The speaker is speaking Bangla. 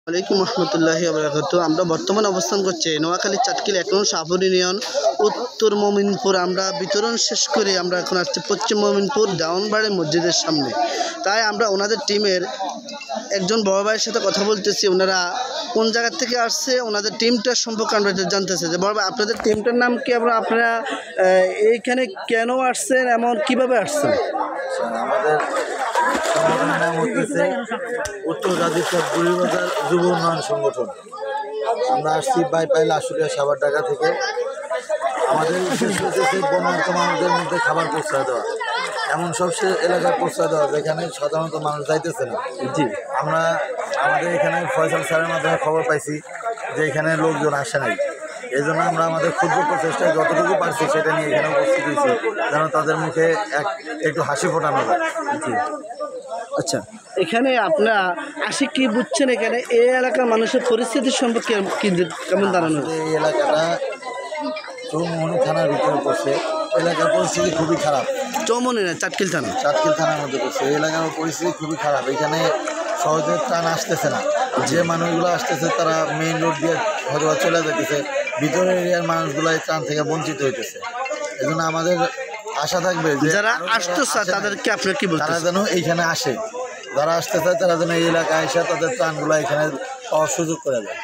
ওয়ালাইকুম রহমতুল্লাহি বারাকাতু। আমরা বর্তমানে অবস্থান করছি নোয়াখালী চাটকিল ১ নং শাহপুর ইউনিয়ন উত্তর মমিনপুর। আমরা বিতরণ শেষ করে আমরা এখন আসছি পশ্চিম মমিনপুর দেওয়ানবাড়ি মসজিদের সামনে। তাই আমরা ওনাদের টিমের একজন বড় ভাইয়ের সাথে কথা বলতেছি। ওনারা কোন জায়গা থেকে আসছে, ওনাদের টিমটার সম্পর্কে আমরা জানতেছি। যে বড় ভাই, আপনাদের টিমটার নাম কি? আপনারা এইখানে কেন আসছেন, এমন কিভাবে আসছেন? আমাদের সংগঠনের নাম হচ্ছে উত্তর গাজীপুর বুড়িবাজার যুব উন্নয়ন সংগঠন। আমরা আসছি বাইপাইল আশুলিয়া সাভার ঢাকা থেকে। আমাদের উদ্দেশ্য হচ্ছে বন্যার্ত মানুষদের মধ্যে খাবার প্রশ্রয় দেওয়া, এমন সব এলাকার প্রশ্রয় দেওয়া যেখানে সাধারণত মানুষ যাইতেছে না। জি, আমরা আমাদের এখানে ফয়সাল স্যারের মাধ্যমে খবর পাইছি যে এখানে লোকজন আসে নাই। এই জন্য আমরা আমাদের ক্ষুদ্র প্রচেষ্টায় যতটুকু পারছি সেটা নিয়ে এখানে উপস্থিত হয়েছি, যেন তাদের মুখে একটু হাসি ফোটানো যায়। জি। আচ্ছা, এখানে আপনারা আসে কি বুঝছেন, এখানে এই এলাকার মানুষের পরিস্থিতি সম্পর্কে কেমন দাঁড়ানো? এই এলাকাটা চৌমোহনী থানার ভিতরে পড়ছে। এলাকার পরিস্থিতি খুবই খারাপ। চৌমনি না, চাটকিল থানা। চাটকিল থানার মধ্যে পড়ছে। এই এলাকার পরিস্থিতি খুবই খারাপ। এখানে সহজে ত্রাণ আসতেছে না। যে মানুষগুলো আসতেছে তারা মেইন রোড দিয়ে হয়তো চলে যেতেছে, ভিতরের এরিয়ার মানুষগুলো এই ত্রাণ থেকে বঞ্চিত হইতেছে। এই জন্য আমাদের আশা থাকবে যে যারা আসতেছে তাদেরকে আপনার কি বলতে? তারা যেন এইখানে আসে, যারা আসতে চায় তারা যেন এই এলাকায় এসে তাদের ত্রাণগুলো এখানে পাওয়ার সুযোগ করে দেয়।